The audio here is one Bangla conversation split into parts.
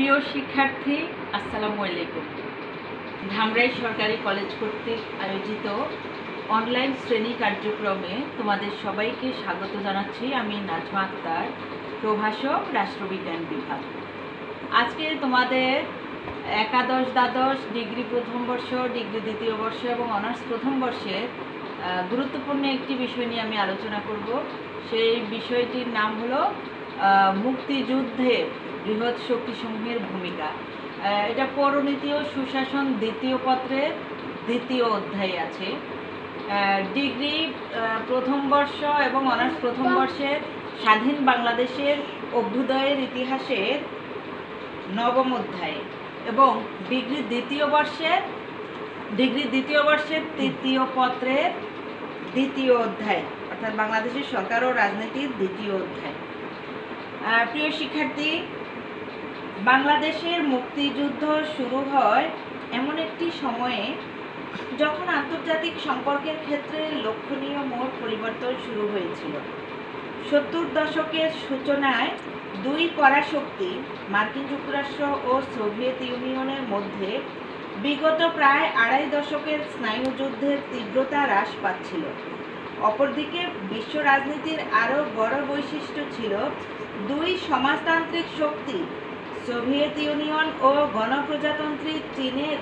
প্রিয় শিক্ষার্থী, আসসালামু আলাইকুম। ধামরাই সরকারি কলেজ কর্তৃক আয়োজিত অনলাইন শ্রেণী কার্যক্রমে তোমাদের সবাইকে স্বাগত জানাচ্ছি। আমি নাজমা আক্তার, প্রভাষক, রাষ্ট্রবিজ্ঞান বিভাগ। আজকে তোমাদের একাদশ, দ্বাদশ, ডিগ্রি প্রথম বর্ষ, ডিগ্রি দ্বিতীয় বর্ষ এবং অনার্স প্রথম বর্ষের গুরুত্বপূর্ণ একটি বিষয় নিয়ে আমি আলোচনা করব। সেই বিষয়টির নাম হলো মুক্তিযুদ্ধে বৃহৎ শক্তিসমূহের ভূমিকা। এটা পৌরনীতি ও সুশাসন দ্বিতীয় পত্রের দ্বিতীয় অধ্যায় আছে। ডিগ্রি প্রথম বর্ষ এবং অনার্স প্রথম বর্ষের স্বাধীন বাংলাদেশের অভ্যুদয়ের ইতিহাসের নবম অধ্যায় এবং ডিগ্রি দ্বিতীয় বর্ষের তৃতীয় পত্রের দ্বিতীয় অধ্যায়, অর্থাৎ বাংলাদেশের সরকার ও রাজনীতির দ্বিতীয় অধ্যায়। প্রিয় শিক্ষার্থী, বাংলাদেশের মুক্তিযুদ্ধ শুরু হয় এমন একটি সময়ে যখন আন্তর্জাতিক সম্পর্কের ক্ষেত্রে লক্ষণীয় মোড় পরিবর্তন শুরু হয়েছিল। 70 দশকের সূচনায় দুই পরাশক্তি মার্কিন যুক্তরাষ্ট্র ও সোভিয়েত ইউনিয়নের মধ্যে বিগত প্রায় আড়াই দশকের স্নায়ুযুদ্ধের তীব্রতা হ্রাস পাচ্ছিল। অপরদিকে বিশ্ব রাজনীতির আরও বড় বৈশিষ্ট্য ছিল দুই সমাজতান্ত্রিক শক্তি সোভিয়েত ইউনিয়ন ও গণপ্রজাতন্ত্রী চীনের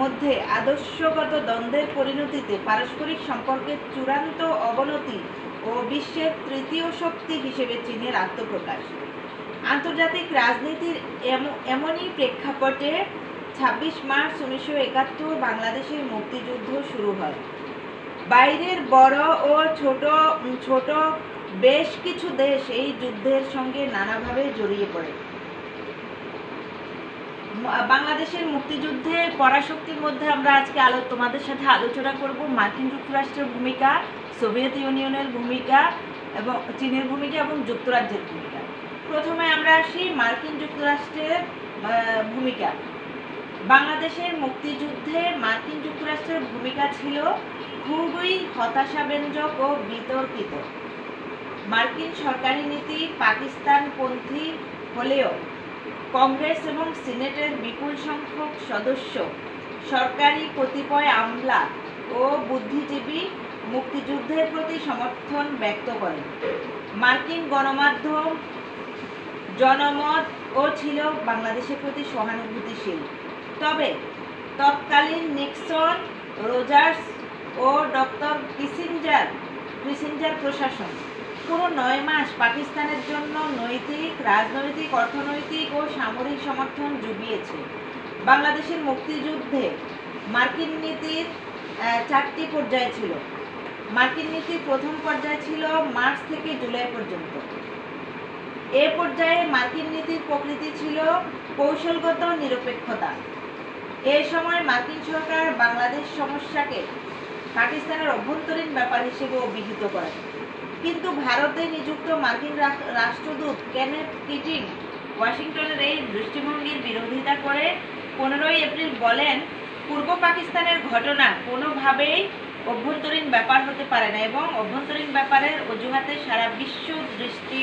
মধ্যে আদর্শগত দ্বন্দ্বের পরিণতিতে পারস্পরিক সম্পর্কের চূড়ান্ত অবনতি ও বিশ্বের তৃতীয় শক্তি হিসেবে চীনের আত্মপ্রকাশ। আন্তর্জাতিক রাজনীতির এমনই প্রেক্ষাপটে 26 মার্চ 1971 বাংলাদেশের মুক্তিযুদ্ধ শুরু হয়। বাইরের বড় ও ছোট বেশ কিছু দেশ এই যুদ্ধের সঙ্গে নানাভাবে জড়িয়ে পড়ে। বাংলাদেশের মুক্তিযুদ্ধে পরাশক্তির মধ্যে আমরা আজকে তোমাদের সাথে আলোচনা করব মার্কিন যুক্তরাষ্ট্রের ভূমিকা, সোভিয়েত ইউনিয়নের ভূমিকা এবং চীনের ভূমিকা এবং যুক্তরাজ্যের ভূমিকা। প্রথমে আমরা আসি মার্কিন যুক্তরাষ্ট্রের ভূমিকা। বাংলাদেশের মুক্তিযুদ্ধে মার্কিন যুক্তরাষ্ট্রের ভূমিকা ছিল খুবই হতাশাব্যঞ্জক ও বিতর্কিত। মার্কিন সরকারি নীতি পাকিস্তানপন্থী হলেও কংগ্রেস এবং সিনেটের বিপুল সংখ্যক সদস্য, সরকারি কতিপয় আমলা ও বুদ্ধিজীবী মুক্তিযুদ্ধের প্রতি সমর্থন ব্যক্ত করেন। মার্কিন গণমাধ্যম, জনমত ও ছিল বাংলাদেশের প্রতি সহানুভূতিশীল। তবে তৎকালীন নিক্সন, রোজার্স ও ডক্টর কিসিঞ্জার প্রশাসন পুরো 9 মাস পাকিস্তানের জন্য নৈতিক, রাজনৈতিক, অর্থনৈতিক ও সামরিক সমর্থন জুগিয়েছে। বাংলাদেশের মুক্তিযুদ্ধে মার্কিন নীতির 4টি পর্যায় ছিল। মার্কিন নীতির প্রথম পর্যায় ছিল মার্চ থেকে জুলাই পর্যন্ত। এ পর্যায়ে মার্কিন নীতির প্রকৃতি ছিল কৌশলগত নিরপেক্ষতা। এ সময় মার্কিন সরকার বাংলাদেশ সমস্যাকে পাকিস্তানের অভ্যন্তরীণ ব্যাপার হিসেবে অভিহিত করে। কিন্তু ভারতে নিযুক্ত মার্কিন রাষ্ট্রদূত কেনেথ কিটিং ওয়াশিংটনের এই দৃষ্টিভঙ্গির বিরোধিতা করে 15 এপ্রিল বলেন, পূর্ব পাকিস্তানের ঘটনা কোনোভাবেই অভ্যন্তরীণ ব্যাপার হতে পারে না এবং অভ্যন্তরীণ ব্যাপারের অজুহাতে সারা বিশ্ব দৃষ্টি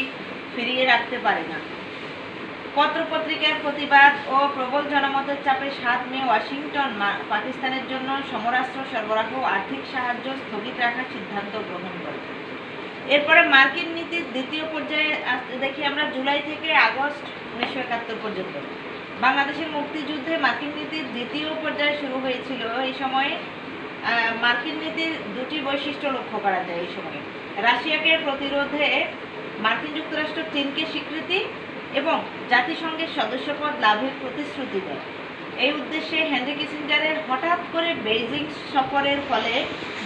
ফিরিয়ে রাখতে পারে না। পত্রপত্রিকার প্রতিবাদ ও প্রবল জনমতের চাপে 7 মে ওয়াশিংটন পাকিস্তানের জন্য সমরাস্ত্র সরবরাহ ও আর্থিক সাহায্য স্থগিত রাখার সিদ্ধান্ত গ্রহণ করে। এরপরে মার্কিন নীতির দ্বিতীয় পর্যায়ে দেখি আমরা জুলাই থেকে আগস্ট 1971 পর্যন্ত। বাংলাদেশের মুক্তিযুদ্ধে মার্কিন নীতির দ্বিতীয় পর্যায়ে শুরু হয়েছিল। এই সময়ে মার্কিন নীতির দুটি বৈশিষ্ট্য লক্ষ্য করা যায়। এই সময়ে রাশিয়াকে প্রতিরোধে মার্কিন যুক্তরাষ্ট্র চীনকে স্বীকৃতি এবং জাতিসংঘের সদস্যপদ লাভের প্রতিশ্রুতি দেয়। এই উদ্দেশ্যে হেনরি কিসিঞ্জারের হঠাৎ করে বেইজিং সফরের ফলে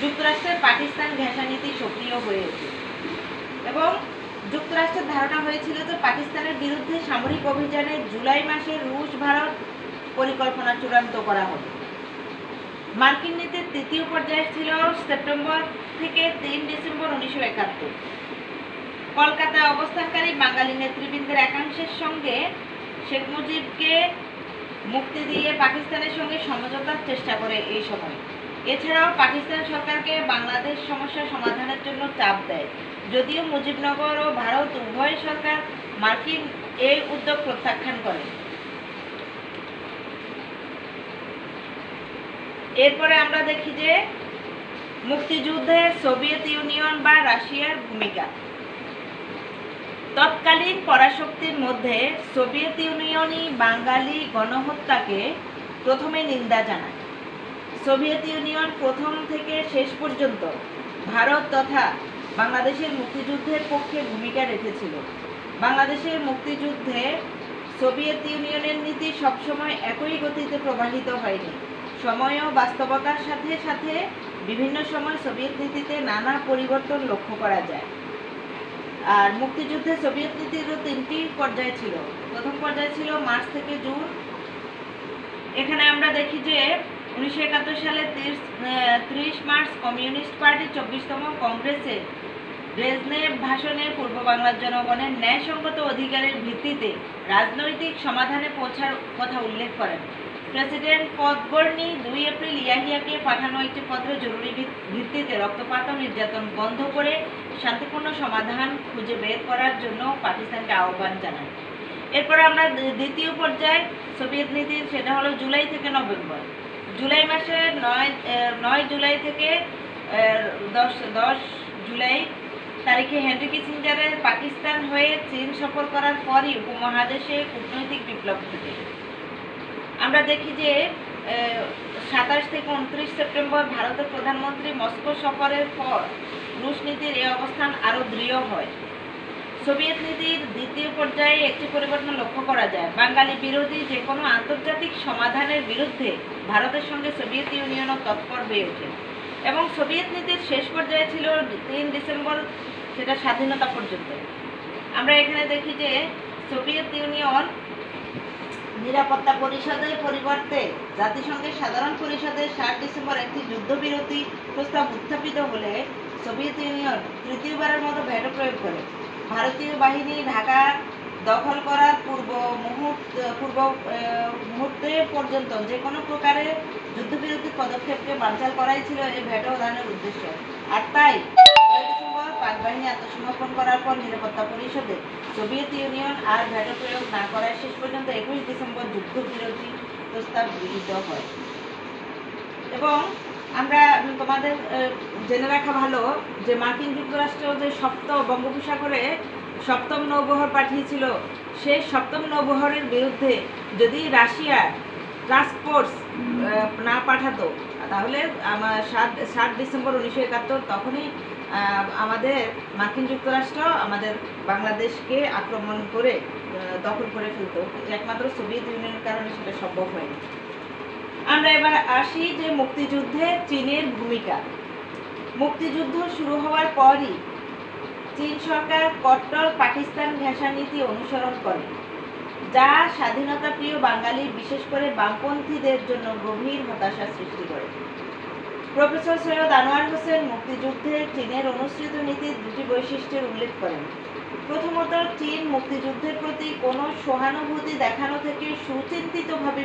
যুক্তরাষ্ট্রের পাকিস্তান ঘেঁষা নীতি সক্রিয় হয়ে ওঠে এবং যুক্তরাষ্ট্রের ধারণা হয়েছিল যে পাকিস্তানের বিরুদ্ধে সামরিক অভিযানে জুলাই মাসে রুশ-ভারত পরিকল্পনা চূড়ান্ত করা হবে। মার্কিন নীতির তৃতীয় পর্যায়ে ছিল সেপ্টেম্বর থেকে 3 ডিসেম্বর 1971। কলকাতায় অবস্থানকারী বাঙালি নেতৃবৃন্দের একাংশের সঙ্গে শেখ মুজিবকে মুক্তি দিয়ে পাকিস্তানের সঙ্গে সমঝোতার চেষ্টা করে এই সময়। এছাড়াও পাকিস্তান সরকারকে বাংলাদেশ সমস্যা সমাধানের জন্য চাপ দেয়। যদিও মুজিবনগর ও ভারত উভয় সরকার মার্কিন এই উদ্যোগ প্রত্যাখ্যান করে। এরপরে আমরা দেখি যে মুক্তিযুদ্ধে সোভিয়েত ইউনিয়ন বা রাশিয়ার ভূমিকা। তৎকালীন পরাশক্তির মধ্যে সোভিয়েত ইউনিয়নই বাঙালি গণহত্যাকে প্রথমে নিন্দা জানায়। সোভিয়েত ইউনিয়ন প্রথম থেকে শেষ পর্যন্ত ভারত তথা বাংলাদেশের মুক্তিযুদ্ধের পক্ষে ভূমিকা রেখেছিল। বাংলাদেশের মুক্তিযুদ্ধে সোভিয়েত ইউনিয়নের নীতি সবসময় একই গতিতে প্রবাহিত হয়নি। সময় ও বাস্তবতার সাথে সাথে বিভিন্ন সময় সোভিয়েত নীতিতে নানা পরিবর্তন লক্ষ্য করা যায়। আর মুক্তিযুদ্ধে সোভিয়েত নীতিরও 3টি পর্যায় ছিল। প্রথম পর্যায় ছিল মার্চ থেকে জুন। এখানে আমরা দেখি যে 1971 সালে 30 মার্চ কমিউনিস্ট পার্টি 24তম কংগ্রেসে ব্রেজনেভ ভাষণে পূর্ব বাংলার জনগণের ন্যায়সঙ্গত অধিকারের ভিত্তিতে রাজনৈতিক সমাধানে পৌঁছার কথা উল্লেখ করেন। প্রেসিডেন্ট পদবর্ণী 2 এপ্রিল ইয়াহিয়াকে পাঠানো একটি পত্রে জরুরি ভিত্তিতে রক্তপাত ও নির্যাতন বন্ধ করে শান্তিপূর্ণ সমাধান খুঁজে বের করার জন্য পাকিস্তানকে আহ্বান জানান। এরপর আমরা দ্বিতীয় পর্যায়ে সোভিয়েত নীতির, সেটা হলো জুলাই থেকে নভেম্বর। জুলাই মাসের 9 জুলাই থেকে 10 জুলাই তারিখে হেনরি কিসিঞ্জারের পাকিস্তান হয়ে চীন সফর করার পরই উপমহাদেশে কূটনৈতিক বিপ্লব ঘটে। আমরা দেখি যে 27 থেকে 29 সেপ্টেম্বর ভারতের প্রধানমন্ত্রী মস্কো সফরের পর রুশ নীতির এই অবস্থান আরও দৃঢ় হয়। সোভিয়েত নীতির দ্বিতীয় পর্যায়ে একটি পরিবর্তন লক্ষ্য করা যায়। বাঙালি বিরোধী যে কোনো আন্তর্জাতিক সমাধানের বিরুদ্ধে ভারতের সঙ্গে সোভিয়েত ইউনিয়নও তৎপর হয়ে ওঠে এবং সোভিয়েত নীতির শেষ পর্যায়ে ছিল 3 ডিসেম্বর, সেটা স্বাধীনতা পর্যন্ত। আমরা এখানে দেখি যে সোভিয়েত ইউনিয়ন নিরাপত্তা পরিষদের পরিবর্তে জাতিসংঘের সাধারণ পরিষদে 7 ডিসেম্বর একটি যুদ্ধবিরতি প্রস্তাব উত্থাপিত হলে সোভিয়েত ইউনিয়ন তৃতীয়বারের মতো ভেটো প্রয়োগ করে। ভারতীয় বাহিনী ঢাকা দখল করার পূর্ব মুহূর্তে পর্যন্ত যে কোনো প্রকারের যুদ্ধবিরতি পদক্ষেপকে বানচাল করাই ছিল এই ভেটো দানের উদ্দেশ্য। আর তাই 16 ডিসেম্বর পাক বাহিনী আত্মসমর্পণ করার পর নিরাপত্তা পরিষদে সোভিয়েত ইউনিয়ন আর ভেটো প্রয়োগ না করায় শেষ পর্যন্ত 21 ডিসেম্বর যুদ্ধবিরতি প্রস্তাব গৃহীত হয়। এবং আমরা তোমাদের জেনে রাখা ভালো যে মার্কিন যুক্তরাষ্ট্র যে বঙ্গোপসাগরে 7ম নৌবহর পাঠিয়েছিল, সেই 7ম নৌবহরের বিরুদ্ধে যদি রাশিয়া টাস্ক ফোর্স না পাঠাতো, তাহলে 7 ডিসেম্বর 1971 তখনই আমাদের মার্কিন যুক্তরাষ্ট্র আমাদের বাংলাদেশকে আক্রমণ করে দখল করে ফেলত। একমাত্র সোভিয়েত ইউনিয়নের কারণে সেটা সম্ভব হয়নি। আমরা এবার আসি যে মুক্তিযুদ্ধে চীনের ভূমিকা। মুক্তিযুদ্ধ শুরু হওয়ার পরই চীন সরকার কট্টর পাকিস্তান ঘেঁষা নীতি অনুসরণ করে, যা স্বাধীনতাপ্রিয় বাঙালি বিশেষ করে বামপন্থীদের জন্য গভীর হতাশা সৃষ্টি করে। প্রফেসর সৈয়দ আনোয়ার হোসেন মুক্তিযুদ্ধে চীনের অনুসৃত নীতির 2টি বৈশিষ্ট্যের উল্লেখ করেন। প্রথমত, চীন মুক্তিযুদ্ধের প্রতি কোনো সহানুভূতি দেখানো থেকে সুচিন্তিতভাবে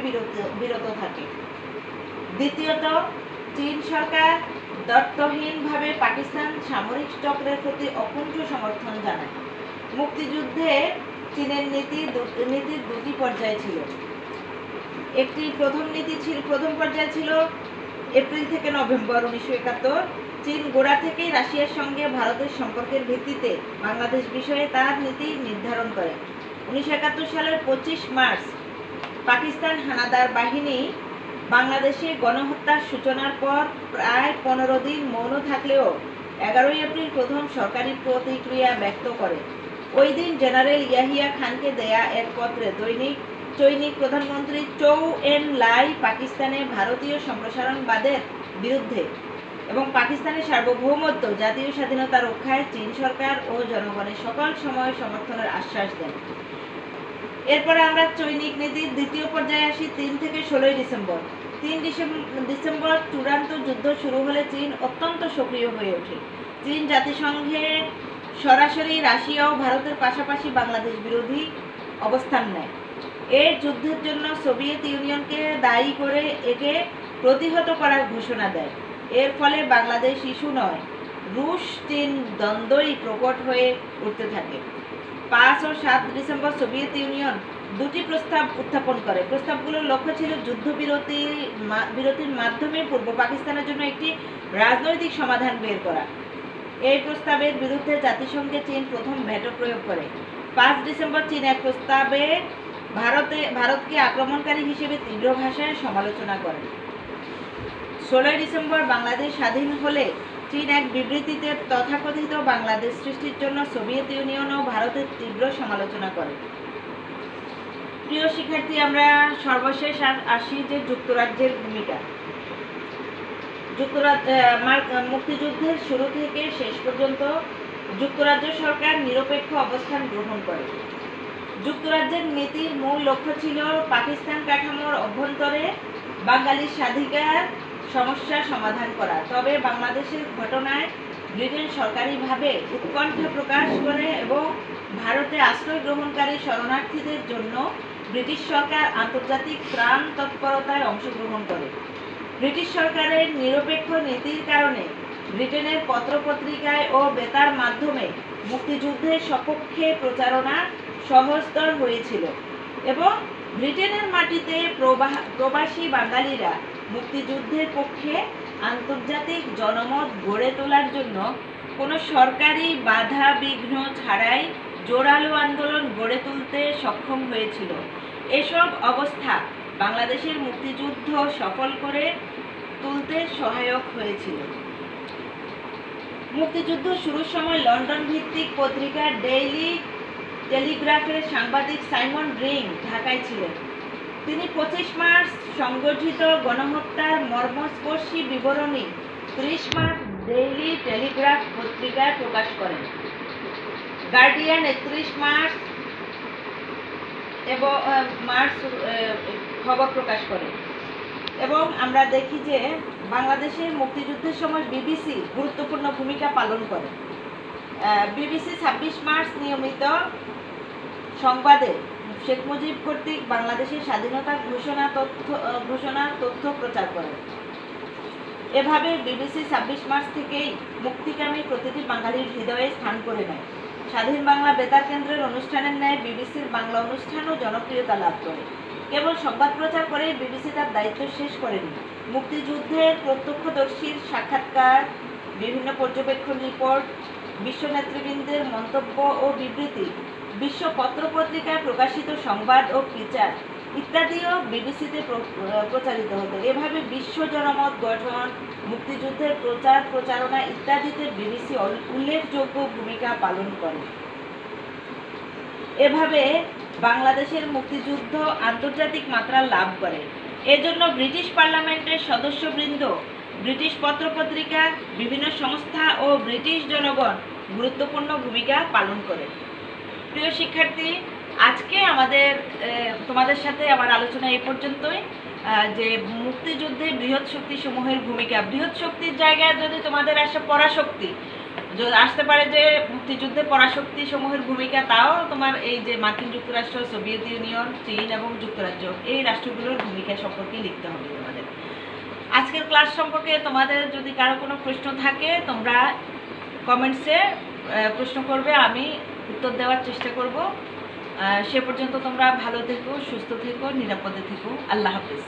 বিরত থাকে। দ্বিতীয়ত, চীন সরকার দ্বর্থহীনভাবে পাকিস্তান সামরিক চক্রের প্রতি অকুণ্ঠ সমর্থন জানায়। মুক্তিযুদ্ধে চীনের নীতির 2টি পর্যায় ছিল। প্রথম পর্যায় ছিল এপ্রিল থেকে নভেম্বর 1971। চীন গোড়া থেকেই রাশিয়ার সঙ্গে ভারতের সম্পর্কের ভিত্তিতে বাংলাদেশ বিষয়ে তার নীতি নির্ধারণ করে। 1971 সালের 25 মার্চ পাকিস্তান হানাদার বাহিনী বাংলাদেশে গণহত্যার সূচনার পর প্রায় 15 দিন মৌন থাকলেও 11 এপ্রিল প্রথম সরকারি প্রতিক্রিয়া ব্যক্ত করে। ওই দিন জেনারেল ইয়াহিয়া খানকে দেয়া এক পত্রে চৈনিক প্রধানমন্ত্রী চৌ এন লাই পাকিস্তানে ভারতীয় সম্প্রসারণবাদের বিরুদ্ধে এবং পাকিস্তানের সার্বভৌমত্ব, জাতীয় স্বাধীনতা রক্ষায় চীন সরকার ও জনগণের সকল সময় সমর্থনের আশ্বাস দেন। এরপরে আমরা চৈনিক নীতির দ্বিতীয় পর্যায়ে আসি। 3 থেকে 16 ডিসেম্বর। 3 ডিসেম্বর চূড়ান্ত যুদ্ধ শুরু হলে চীন অত্যন্ত সক্রিয় হয়ে ওঠে। চীন জাতিসংঘে সরাসরি রাশিয়া ও ভারতের পাশাপাশি বাংলাদেশ বিরোধী অবস্থান নেয়। এই যুদ্ধের জন্য সোভিয়েত ইউনিয়নকে দায়ী করে একে প্রতিহত করার ঘোষণা দেয়। এর ফলে বাংলাদেশ ইস্যু নয়, রুশ চীন দ্বন্দ্বই প্রকট হয়ে উঠতে থাকে। 5 ও 7 ডিসেম্বর সোভিয়েত ইউনিয়ন দুটি প্রস্তাব উত্থাপন করে। প্রস্তাবগুলোর লক্ষ্য ছিল বিরতির মাধ্যমে পূর্ব পাকিস্তানের জন্য একটি রাজনৈতিক সমাধান বের করা। এই প্রস্তাবের বিরুদ্ধে জাতিসংঘে চীন প্রথম ভেটো প্রয়োগ করে। 5 ডিসেম্বর চীন এক প্রস্তাবে ভারতকে আক্রমণকারী হিসেবে তীব্র ভাষায় সমালোচনা করে। 16 ডিসেম্বর বাংলাদেশ স্বাধীন হলে চীন এক বিবৃতিতে তথাকথিত বাংলাদেশ সৃষ্টির জন্য সোভিয়েত ইউনিয়ন ও ভারতের তীব্র সমালোচনা করে। প্রিয় শিক্ষার্থী, আমরা সর্বশেষ আসি যে যুক্তরাজ্যের ভূমিকা। মুক্তিযুদ্ধের শুরু থেকে শেষ পর্যন্ত যুক্তরাজ্য সরকার নিরপেক্ষ অবস্থান গ্রহণ করে। যুক্তরাজ্যের নীতির মূল লক্ষ্য ছিল পাকিস্তান কাঠামোর অভ্যন্তরে বাঙালি স্বাধিকার সমস্যা সমাধান করা। তবে বাংলাদেশের ঘটনায় ব্রিটেন সরকারিভাবে উৎকণ্ঠা প্রকাশ করে এবং ভারতে আশ্রয় গ্রহণকারী শরণার্থীদের জন্য ব্রিটিশ সরকার আন্তর্জাতিক ত্রাণ তৎপরতায় অংশগ্রহণ করে। ব্রিটিশ সরকারের নিরপেক্ষ নীতির কারণে ব্রিটেনের পত্রপত্রিকায় ও বেতার মাধ্যমে মুক্তিযুদ্ধের সপক্ষে প্রচারণা সহজতর হয়েছিল এবং ব্রিটেনের মাটিতে প্রবাসী বাঙালিরা মুক্তিযুদ্ধের পক্ষে আন্তর্জাতিক জনমত গড়ে তোলার জন্য কোনো সরকারি বাধা বিঘ্ন ছাড়াই জোরালো আন্দোলন গড়ে তুলতে সক্ষম হয়েছিল। এসব অবস্থা বাংলাদেশের মুক্তিযুদ্ধ সফল করে তুলতে সহায়ক হয়েছিল। মুক্তিযুদ্ধ শুরুর সময় লন্ডন ভিত্তিক পত্রিকা ডেইলি টেলিগ্রাফের সাংবাদিক সাইমন রিং ঢাকায় ছিলেন। তিনি 25 মার্চ সংগঠিত গণহত্যার মর্মস্পর্শী বিবরণী 30 মার্চ ডেইলি টেলিগ্রাফ পত্রিকায় প্রকাশ করেন। গার্ডিয়ান 31 মার্চ খবর প্রকাশ করে। এবং আমরা দেখি যে বাংলাদেশের মুক্তিযুদ্ধের সময় বিবিসি গুরুত্বপূর্ণ ভূমিকা পালন করে। বিবিসি 26 মার্চ নিয়মিত সংবাদে শেখ মুজিব কর্তৃক বাংলাদেশের স্বাধীনতার ঘোষণার তথ্য প্রচার করে। এভাবে বিবিসি 26 মার্চ থেকেই মুক্তিকামী প্রতিটি বাঙালির হৃদয়ে স্থান করে নেয়। স্বাধীন বাংলা বেতার কেন্দ্রের অনুষ্ঠানের ন্যায় বিবিসির বাংলা অনুষ্ঠানও জনপ্রিয়তা লাভ করে। কেবল সংবাদ প্রচার করে বিবিসি তার দায়িত্ব শেষ করেনি। মুক্তিযুদ্ধের প্রত্যক্ষদর্শীর সাক্ষাৎকার, বিভিন্ন পর্যবেক্ষণ রিপোর্ট, বিশ্ব নেতৃবৃন্দের মন্তব্য ও বিবৃতি, বিশ্ব পত্রপত্রিকায় প্রকাশিত সংবাদ ও বিচার ইত্যাদিও বিবিসিতে প্রচারিত হতো। এভাবে বিশ্ব জনমত গঠন, মুক্তিযুদ্ধের প্রচারণা ইত্যাদিতে বিবিসি উল্লেখযোগ্য ভূমিকা পালন করে। এভাবে বাংলাদেশের মুক্তিযুদ্ধ আন্তর্জাতিক মাত্রা লাভ করে। এজন্য ব্রিটিশ পার্লামেন্টের সদস্যবৃন্দ, ব্রিটিশ পত্রপত্রিকা, বিভিন্ন সংস্থা ও ব্রিটিশ জনগণ গুরুত্বপূর্ণ ভূমিকা পালন করে। প্রিয় শিক্ষার্থী, আজকে তোমাদের সাথে আমার আলোচনা এই পর্যন্তই। যে মুক্তিযুদ্ধে বৃহৎ শক্তি সমূহের ভূমিকা, বৃহৎ শক্তির জায়গায় যদি তোমাদের আসে পরাশক্তি আসতে পারে, যে মুক্তিযুদ্ধে পরাশক্তি সমূহের ভূমিকা, তাও তোমার এই যে মার্কিন যুক্তরাষ্ট্র, সোভিয়েত ইউনিয়ন, চীন এবং যুক্তরাজ্য, এই রাষ্ট্রগুলোর ভূমিকা সম্পর্কে লিখতে হবে তোমাদের। আজকের ক্লাস সম্পর্কে তোমাদের যদি কারো কোনো প্রশ্ন থাকে তোমরা কমেন্টসে প্রশ্ন করবে, আমি উত্তর দেওয়ার চেষ্টা করব। সে পর্যন্ত তোমরা ভালো থেকো, সুস্থ থেকো, নিরাপদে থেকো। আল্লাহ হাফেজ।